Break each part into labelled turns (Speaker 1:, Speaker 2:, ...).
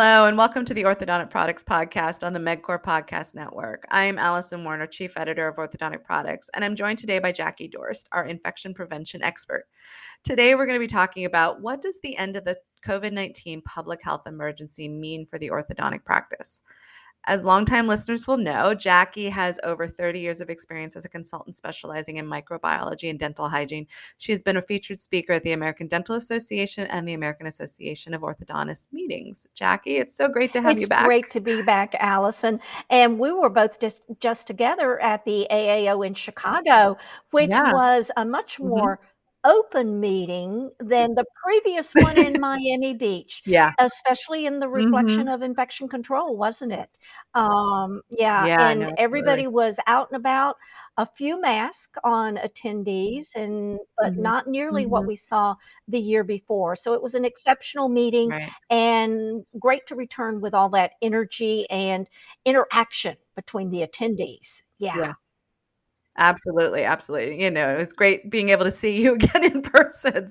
Speaker 1: Hello, and welcome to the Orthodontic Products podcast on the MedCore Podcast Network. I am Alison Werner, Chief Editor of Orthodontic Products, and I'm joined today by Jackie Dorst, our infection prevention expert. Today, we're going to be talking about what does the end of the COVID-19 public health emergency mean for the orthodontic practice? As longtime listeners will know, Jackie has over 30 years of experience as a consultant specializing in microbiology and dental hygiene. She has been a featured speaker at the American Dental Association and the American Association of Orthodontists meetings. Jackie, it's so great to have you
Speaker 2: It's
Speaker 1: back.
Speaker 2: great to be back, Allison. And we were both just together at the AAO in Chicago, which
Speaker 1: Yeah.
Speaker 2: was a much
Speaker 1: Mhm.
Speaker 2: more open meeting than the previous one in Miami Beach,
Speaker 1: Yeah.
Speaker 2: especially in the reflection
Speaker 1: Mhm.
Speaker 2: of infection control, wasn't it?
Speaker 1: Yeah,
Speaker 2: And
Speaker 1: no, absolutely.
Speaker 2: everybody was out and about, a few masks on attendees, but
Speaker 1: Mhm.
Speaker 2: not nearly what
Speaker 1: Mhm.
Speaker 2: we saw the year before. So it was an exceptional meeting
Speaker 1: Right.
Speaker 2: and great to return with all that energy and interaction between the attendees. Yeah.
Speaker 1: Yeah. Absolutely, absolutely. It was great being able to see you again in person.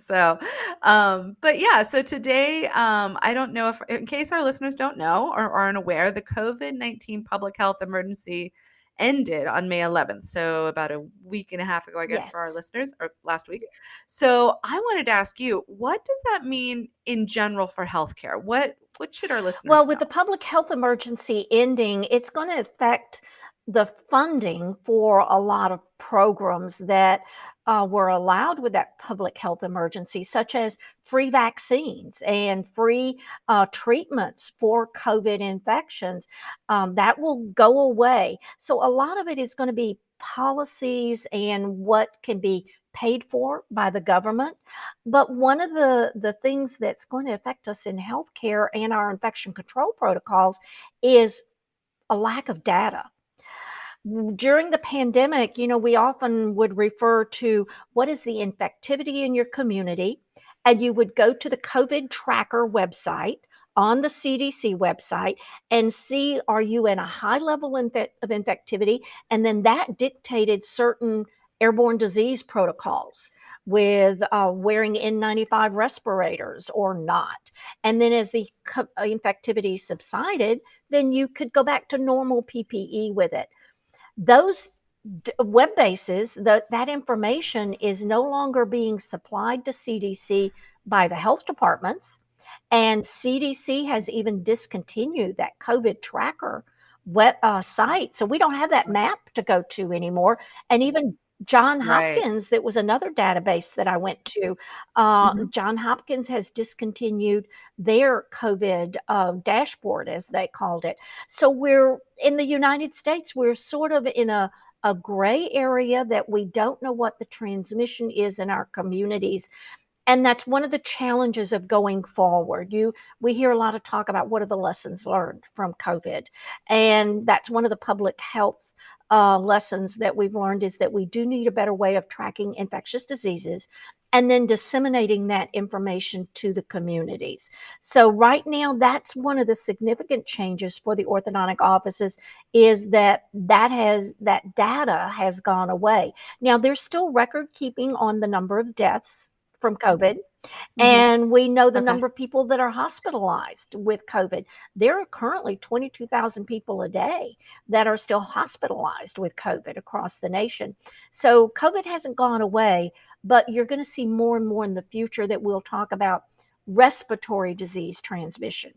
Speaker 1: But yeah, so today, I don't know if, in case our listeners don't know or aren't aware, the COVID-19 public health emergency ended on May 11th. So about a week and a half ago, I guess, for our
Speaker 2: Yes.
Speaker 1: listeners, or last week. So I wanted to ask you, what does that mean in general for healthcare? What should our listeners
Speaker 2: Well, with
Speaker 1: know?
Speaker 2: the public health emergency ending, it's going to affect the funding for a lot of programs that were allowed with that public health emergency, such as free vaccines and free treatments for COVID infections. That will go away. So, a lot of it is going to be policies and what can be paid for by the government. But one of the things that's going to affect us in healthcare and our infection control protocols is a lack of data. During the pandemic, we often would refer to what is the infectivity in your community, and you would go to the COVID tracker website on the CDC website and see, are you in a high level of infectivity, and then that dictated certain airborne disease protocols with wearing N95 respirators or not. And then as the infectivity subsided, then you could go back to normal PPE with it. Those web bases, that information is no longer being supplied to CDC by the health departments. And CDC has even discontinued that COVID tracker site. So we don't have that map to go to anymore. And even John
Speaker 1: Right.
Speaker 2: Hopkins, that was another database that I went to.
Speaker 1: Mhm.
Speaker 2: John Hopkins has discontinued their COVID dashboard, as they called it. So we're in the United States, we're sort of in a gray area that we don't know what the transmission is in our communities. And that's one of the challenges of going forward. We hear a lot of talk about what are the lessons learned from COVID, and that's one of the public health lessons that we've learned is that we do need a better way of tracking infectious diseases and then disseminating that information to the communities. So right now, that's one of the significant changes for the orthodontic offices is that data has gone away. Now there's still record keeping on the number of deaths from COVID.
Speaker 1: Mhm.
Speaker 2: And we know the
Speaker 1: Okay.
Speaker 2: number of people that are hospitalized with COVID. There are currently 22,000 people a day that are still hospitalized with COVID across the nation. So COVID hasn't gone away, but you're going to see more and more in the future that we'll talk about respiratory disease transmission,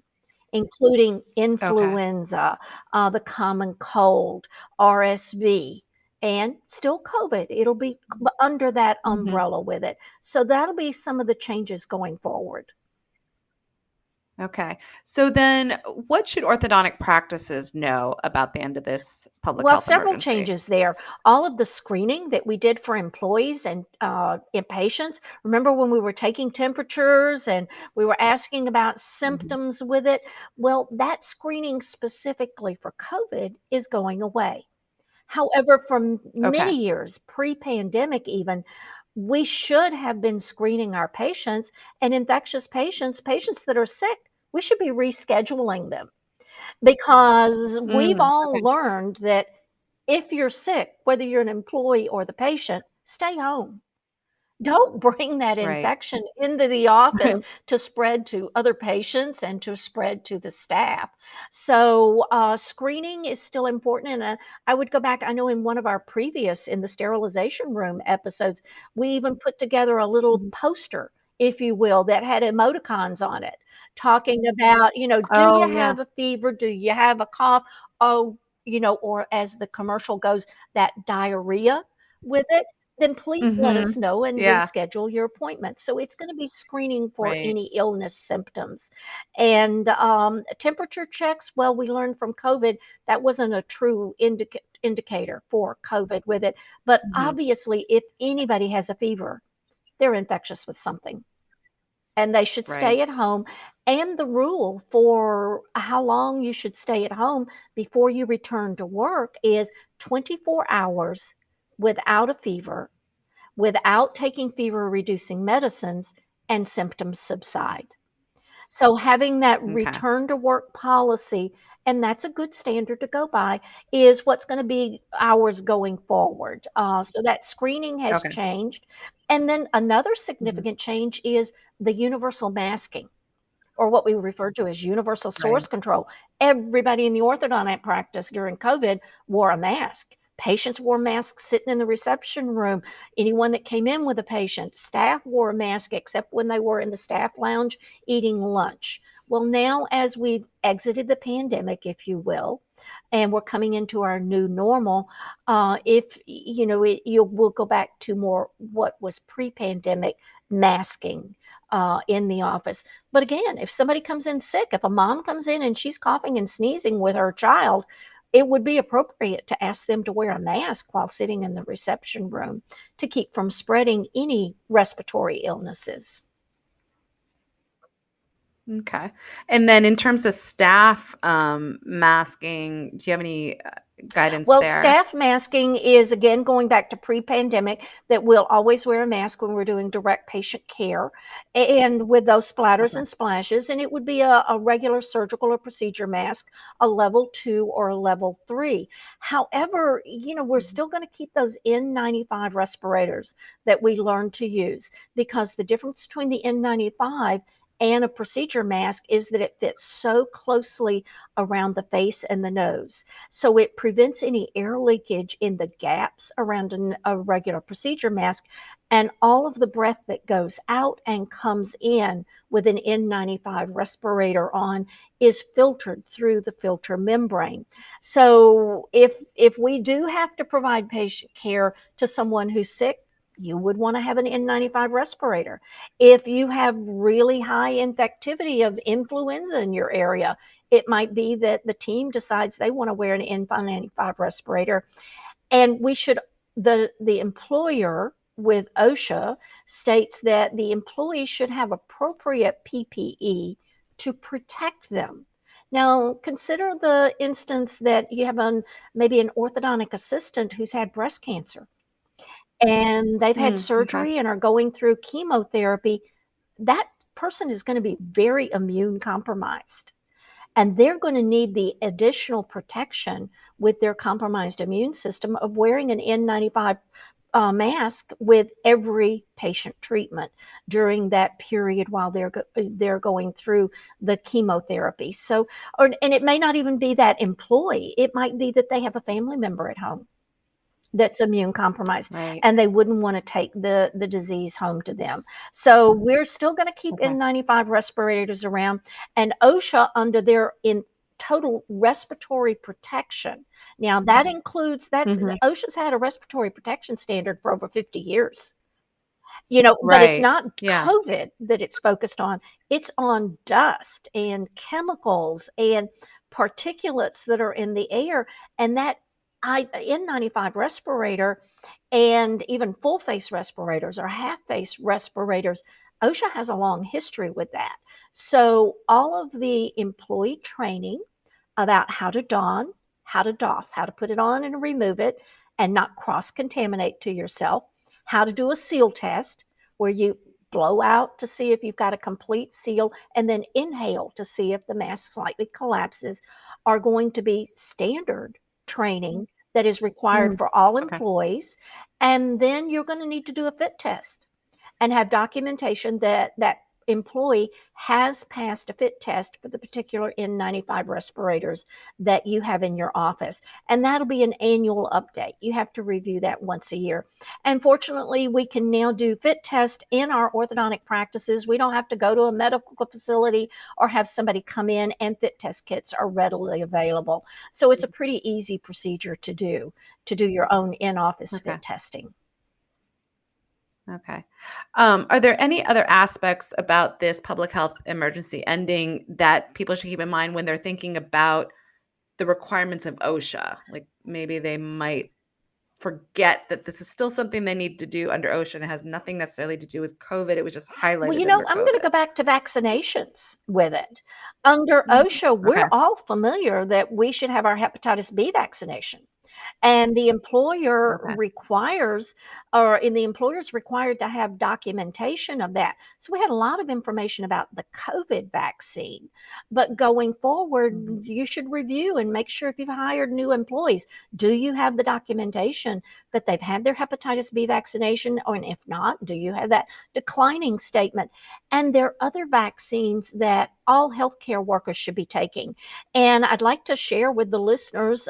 Speaker 2: including
Speaker 1: Okay.
Speaker 2: influenza, the common cold, RSV, and still COVID. It'll be under that
Speaker 1: Mhm.
Speaker 2: umbrella with it. So that'll be some of the changes going forward.
Speaker 1: Okay. So then what should orthodontic practices know about the end of this public
Speaker 2: Well,
Speaker 1: health
Speaker 2: several
Speaker 1: emergency?
Speaker 2: changes there. All of the screening that we did for employees and patients. Remember when we were taking temperatures and we were asking about
Speaker 1: Mhm.
Speaker 2: symptoms with it? Well, that screening specifically for COVID is going away. However, for
Speaker 1: Okay.
Speaker 2: many years, pre-pandemic even, we should have been screening our patients and infectious patients that are sick, we should be rescheduling them because we've all
Speaker 1: Okay.
Speaker 2: learned that if you're sick, whether you're an employee or the patient, stay home. don't bring that
Speaker 1: Right.
Speaker 2: infection into the office to spread to other patients and to spread to the staff. So, screening is still important. And I would go back, I know in one of our previous, in the sterilization room episodes, we even put together a little
Speaker 1: Mhm.
Speaker 2: poster, if you will, that had emoticons on it, talking about, do you
Speaker 1: Oh, yeah.
Speaker 2: have a fever? Do you have a cough? Oh, or as the commercial goes, that diarrhea with it, then please let us
Speaker 1: Mhm.
Speaker 2: know and
Speaker 1: Yeah.
Speaker 2: reschedule your appointment. So it's going to be screening for
Speaker 1: Right.
Speaker 2: any illness symptoms. And temperature checks, well, we learned from COVID that wasn't a true indicator for COVID with it. But
Speaker 1: Mhm.
Speaker 2: obviously, if anybody has a fever, they're infectious with something and they should
Speaker 1: Right.
Speaker 2: stay at home. And the rule for how long you should stay at home before you return to work is 24 hours without a fever, without taking fever reducing medicines, and symptoms subside. So having that
Speaker 1: Okay.
Speaker 2: return to work policy, and that's a good standard to go by, is what's going to be ours going forward. So that screening has
Speaker 1: Okay.
Speaker 2: changed. And then another
Speaker 1: Mhm.
Speaker 2: significant change is the universal masking, or what we refer to as universal
Speaker 1: Right.
Speaker 2: source control. Everybody in the orthodontic practice during COVID wore a mask. Patients wore masks sitting in the reception room. Anyone that came in with a patient, staff wore a mask except when they were in the staff lounge eating lunch. Well, now as we've exited the pandemic, if you will, and we're coming into our new normal, if we'll go back to more what was pre-pandemic masking in the office. But again, if somebody comes in sick, if a mom comes in and she's coughing and sneezing with her child, it would be appropriate to ask them to wear a mask while sitting in the reception room to keep from spreading any respiratory illnesses.
Speaker 1: Okay. And then in terms of staff, masking, do you have any, guidance
Speaker 2: Well,
Speaker 1: there?
Speaker 2: staff masking is again going back to pre-pandemic, that we'll always wear a mask when we're doing direct patient care and with those splatters
Speaker 1: Okay.
Speaker 2: and splashes. And it would be a regular surgical or procedure mask, a level 2 or a level 3. However, we're
Speaker 1: Mhm.
Speaker 2: still going to keep those N95 respirators that we learned to use, because the difference between the N95 and a procedure mask is that it fits so closely around the face and the nose. So it prevents any air leakage in the gaps around a regular procedure mask. And all of the breath that goes out and comes in with an N95 respirator on is filtered through the filter membrane. So if we do have to provide patient care to someone who's sick, you would want to have an N95 respirator. If you have really high infectivity of influenza in your area, it might be that the team decides they want to wear an N95 respirator, and we should the employer with OSHA states that the employee should have appropriate PPE to protect them. Now, consider the instance that you have maybe an orthodontic assistant who's had breast cancer and they've had
Speaker 1: Okay.
Speaker 2: surgery and are going through chemotherapy. That person is going to be very immune compromised, and they're going to need the additional protection with their compromised immune system of wearing an N95 mask with every patient treatment during that period while they're going through the chemotherapy. So, and it may not even be that employee. It might be that they have a family member at home that's immune compromised,
Speaker 1: Right.
Speaker 2: and they wouldn't want to take the disease home to them. So we're still going to keep
Speaker 1: Okay.
Speaker 2: N95 respirators around, and OSHA under their in total respiratory protection. Now that includes that's
Speaker 1: Mhm.
Speaker 2: OSHA's had a respiratory protection standard for over 50 years. But it's
Speaker 1: Right.
Speaker 2: not
Speaker 1: Yeah.
Speaker 2: COVID that it's focused on. It's on dust and chemicals and particulates that are in the air. And that N95 respirator and even full face respirators or half face respirators, OSHA has a long history with that. So all of the employee training about how to don, how to doff, how to put it on and remove it and not cross contaminate to yourself, how to do a seal test where you blow out to see if you've got a complete seal and then inhale to see if the mask slightly collapses, are going to be standard training that is required
Speaker 1: Mm.
Speaker 2: for all
Speaker 1: Okay.
Speaker 2: employees. And then you're going to need to do a fit test. and have documentation that that employee has passed a fit test for the particular N95 respirators that you have in your office. And that'll be an annual update. You have to review that once a year. And fortunately, we can now do fit test in our orthodontic practices. We don't have to go to a medical facility or have somebody come in, and fit test kits are readily available. So it's a pretty easy procedure to do your own in-office
Speaker 1: Okay.
Speaker 2: fit testing.
Speaker 1: Okay. Are there any other aspects about this public health emergency ending that people should keep in mind when they're thinking about the requirements of OSHA? Like maybe they might forget that this is still something they need to do under OSHA, and it has nothing necessarily to do with COVID. It was just
Speaker 2: Well,
Speaker 1: highlighted under
Speaker 2: I'm going to
Speaker 1: COVID.
Speaker 2: go back to vaccinations with it. Under OSHA,
Speaker 1: Okay.
Speaker 2: we're all familiar that we should have our hepatitis B vaccination. And the employer
Speaker 1: Okay.
Speaker 2: requires, or in the employer's required to have documentation of that. So we had a lot of information about the COVID vaccine. But going forward,
Speaker 1: Mhm.
Speaker 2: you should review and make sure if you've hired new employees, do you have the documentation that they've had their hepatitis B vaccination? Or, and if not, do you have that declining statement? And there are other vaccines that all healthcare workers should be taking. And I'd like to share with the listeners.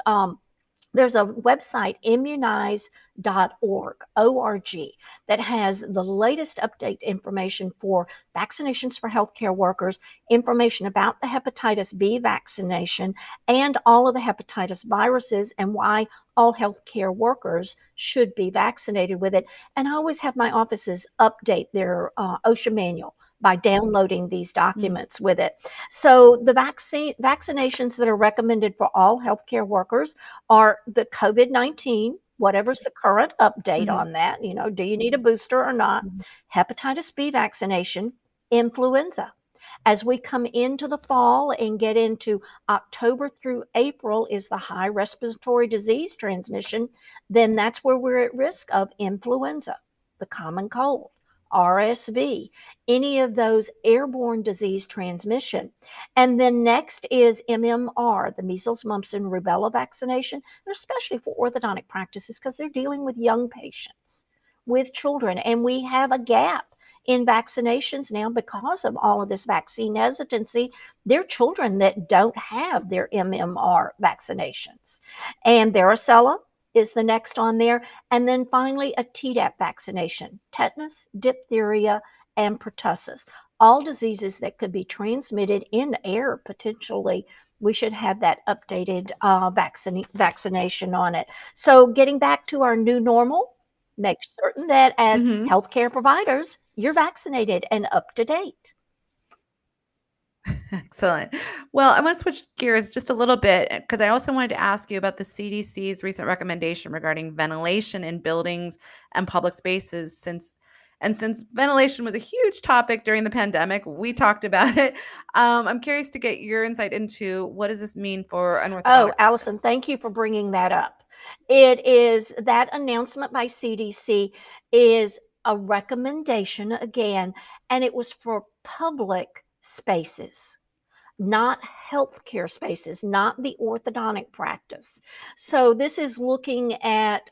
Speaker 2: There's a website, immunize.org, O-R-G, that has the latest update information for vaccinations for healthcare workers, information about the hepatitis B vaccination, and all of the hepatitis viruses and why all healthcare workers should be vaccinated with it. And I always have my offices update their OSHA manual by downloading these
Speaker 1: Mm.
Speaker 2: documents with it. So the vaccinations that are recommended for all healthcare workers are the COVID-19, whatever's the current update
Speaker 1: Mhm.
Speaker 2: on that, do you need a booster or not?
Speaker 1: Mhm.
Speaker 2: Hepatitis B vaccination, influenza. As we come into the fall and get into October through April is the high respiratory disease transmission, then that's where we're at risk of influenza, the common cold, RSV, any of those airborne disease transmission. And then next is MMR, the measles, mumps, and rubella vaccination, and especially for orthodontic practices because they're dealing with young patients, with children. And we have a gap in vaccinations now because of all of this vaccine hesitancy. There are children that don't have their MMR vaccinations. And varicella is the next on there. And then finally, a Tdap vaccination, tetanus, diphtheria, and pertussis, all diseases that could be transmitted in air potentially. We should have that updated vaccination on it. So getting back to our new normal, make certain that as
Speaker 1: Mhm.
Speaker 2: healthcare providers, you're vaccinated and up to date.
Speaker 1: Excellent. Well, I want to switch gears just a little bit because I also wanted to ask you about the CDC's recent recommendation regarding ventilation in buildings and public spaces. Since ventilation was a huge topic during the pandemic, we talked about it. I'm curious to get your insight into what does this mean for an
Speaker 2: Oh,
Speaker 1: orthodontic
Speaker 2: Alison,
Speaker 1: practice?
Speaker 2: thank you for bringing that up. It is that announcement by CDC is a recommendation again, and it was for public spaces, not healthcare spaces, not the orthodontic practice. So this is looking at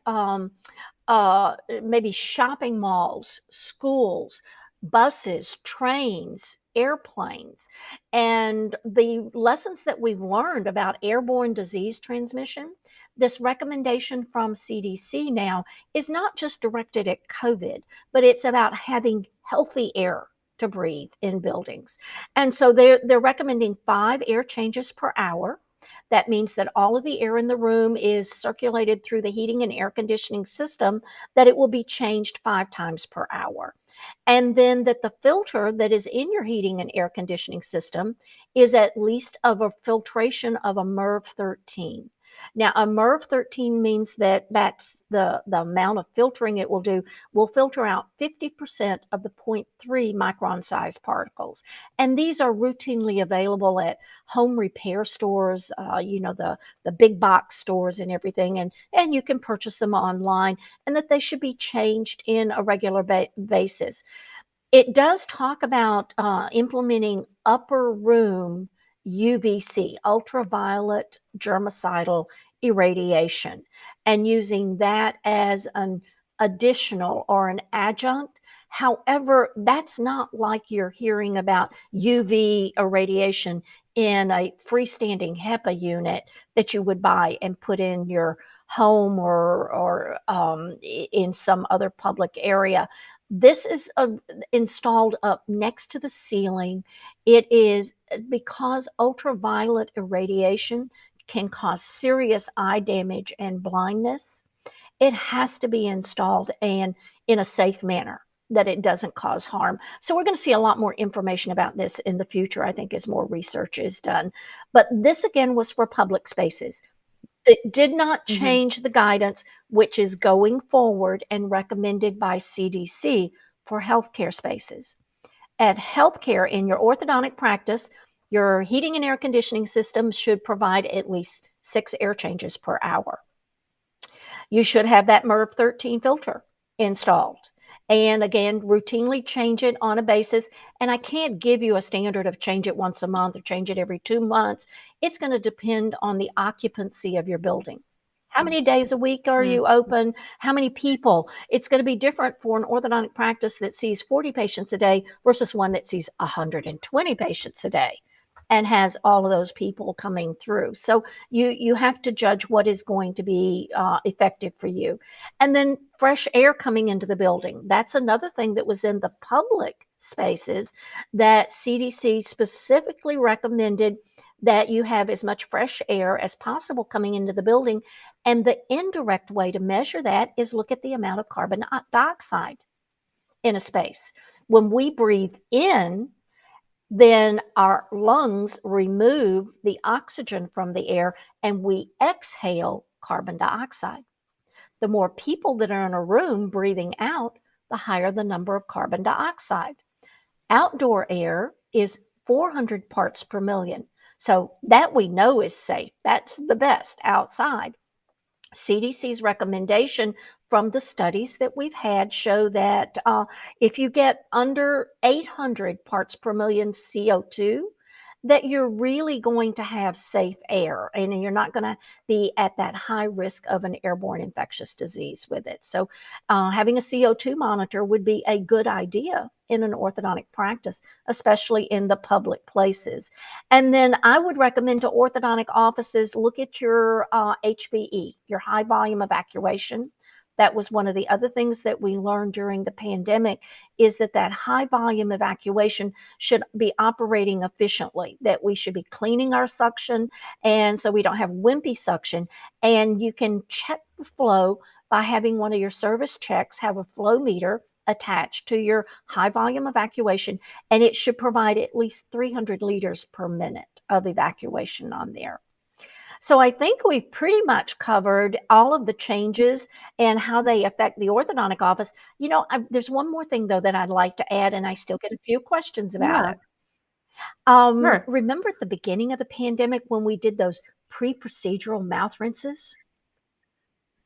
Speaker 2: maybe shopping malls, schools, buses, trains, airplanes. And the lessons that we've learned about airborne disease transmission, this recommendation from CDC now is not just directed at COVID, but it's about having healthy air to breathe in buildings. And so they're recommending 5 air changes per hour. That means that all of the air in the room is circulated through the heating and air conditioning system, that it will be changed 5 times per hour. And then that the filter that is in your heating and air conditioning system is at least of a filtration of a MERV 13. Now, a MERV 13 means that that's the amount of filtering it will do, will filter out 50% of the zero point 0.3 micron size particles. And these are routinely available at home repair stores, the big box stores and everything. And you can purchase them online, and that they should be changed in a regular basis. It does talk about implementing upper room UVC, ultraviolet germicidal irradiation, and using that as an additional or an adjunct. However, that's not like you're hearing about UV irradiation in a freestanding HEPA unit that you would buy and put in your home or in some other public area. This is installed up next to the ceiling. It is because ultraviolet irradiation can cause serious eye damage and blindness. It has to be installed and in a safe manner that it doesn't cause harm. So we're going to see a lot more information about this in the future, I think, as more research is done. But this again was for public spaces. It did not
Speaker 1: Hmm.
Speaker 2: change the guidance, which is going forward and recommended by CDC for healthcare spaces. At healthcare, in your orthodontic practice, your heating and air conditioning system should provide at least 6 air changes per hour. You should have that MERV 13 filter installed. And again, routinely change it on a basis. And I can't give you a standard of change it once a month or change it every 2 months. It's going to depend on the occupancy of your building. How many days a week are
Speaker 1: Mm.
Speaker 2: you open? How many people? It's going to be different for an orthodontic practice that sees 40 patients a day versus one that sees 120 patients a day and has all of those people coming through. So you have to judge what is going to be effective for you. And then fresh air coming into the building. That's another thing that was in the public spaces that CDC specifically recommended that you have as much fresh air as possible coming into the building. And the indirect way to measure that is look at the amount of carbon dioxide in a space. When we breathe in, then our lungs remove the oxygen from the air and we exhale carbon dioxide. The more people that are in a room breathing out, the higher the number of carbon dioxide. Outdoor air is 400 parts per million. So that we know is safe. That's the best outside. CDC's recommendation from the studies that we've had show that if you get under 800 parts per million CO2, that you're really going to have safe air and you're not going to be at that high risk of an airborne infectious disease with it. So, having a CO2 monitor would be a good idea in an orthodontic practice, especially in the public places. And then I would recommend to orthodontic offices look at your HVE, your high volume evacuation. That was one of the other things that we learned during the pandemic is that high volume evacuation should be operating efficiently, that we should be cleaning our suction and so we don't have wimpy suction. And you can check the flow by having one of your service checks have a flow meter attached to your high volume evacuation, and it should provide at least 300 liters per minute of evacuation on there. So I think we've pretty much covered all of the changes and how they affect the orthodontic office. There's one more thing though that I'd like to add, and I still get a few questions about
Speaker 1: Yeah,
Speaker 2: it.
Speaker 1: sure.
Speaker 2: Remember at the beginning of the pandemic when we did those pre-procedural mouth rinses?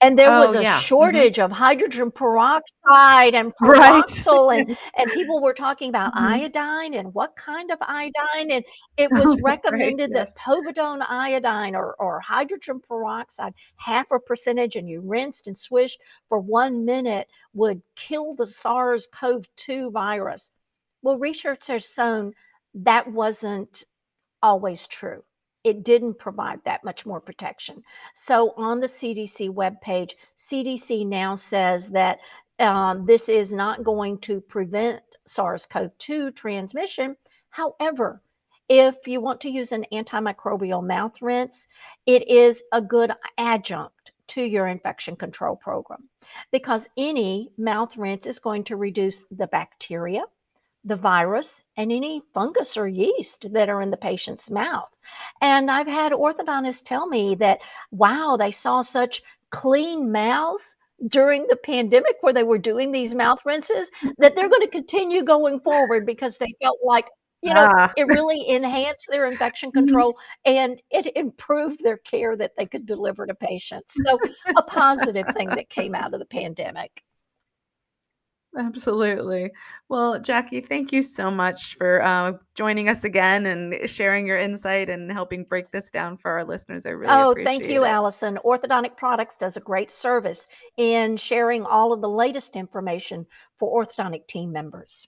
Speaker 2: And there
Speaker 1: Oh,
Speaker 2: was a
Speaker 1: yeah. Hmm.
Speaker 2: shortage of hydrogen peroxide and
Speaker 1: Right.
Speaker 2: peroxyl, and people were talking about
Speaker 1: Hmm.
Speaker 2: iodine and what kind of iodine, and it
Speaker 1: Oh,
Speaker 2: was
Speaker 1: that's right.
Speaker 2: recommended that
Speaker 1: Yes.
Speaker 2: povidone iodine or hydrogen peroxide, half a percentage, and you rinsed and swished for 1 minute would kill the SARS-CoV-2 virus. Well, research has shown that wasn't always true. It didn't provide that much more protection. So on the CDC webpage, CDC now says that this is not going to prevent SARS-CoV-2 transmission. However, if you want to use an antimicrobial mouth rinse, it is a good adjunct to your infection control program because any mouth rinse is going to reduce the bacteria, the virus, and any fungus or yeast that are in the patient's mouth. And I've had orthodontists tell me that, wow, they saw such clean mouths during the pandemic where they were doing these mouth rinses that they're going to continue going forward because they felt like,
Speaker 1: Ah.
Speaker 2: it really enhanced their infection
Speaker 1: Mhm.
Speaker 2: control and it improved their care that they could deliver to patients. So, a positive thing that came out of the pandemic.
Speaker 1: Absolutely. Well, Jackie, thank you so much for joining us again and sharing your insight and helping break this down for our listeners. I really
Speaker 2: Oh, thank
Speaker 1: appreciate
Speaker 2: you,
Speaker 1: it.
Speaker 2: Allison. Orthodontic Products does a great service in sharing all of the latest information for orthodontic team members.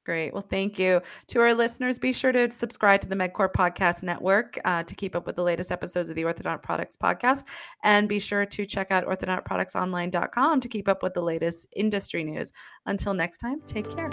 Speaker 1: Great. Well, thank you. To our listeners, be sure to subscribe to the MedCore Podcast Network to keep up with the latest episodes of the Orthodontic Products Podcast. And be sure to check out orthodonticproductsonline.com to keep up with the latest industry news. Until next time, take care.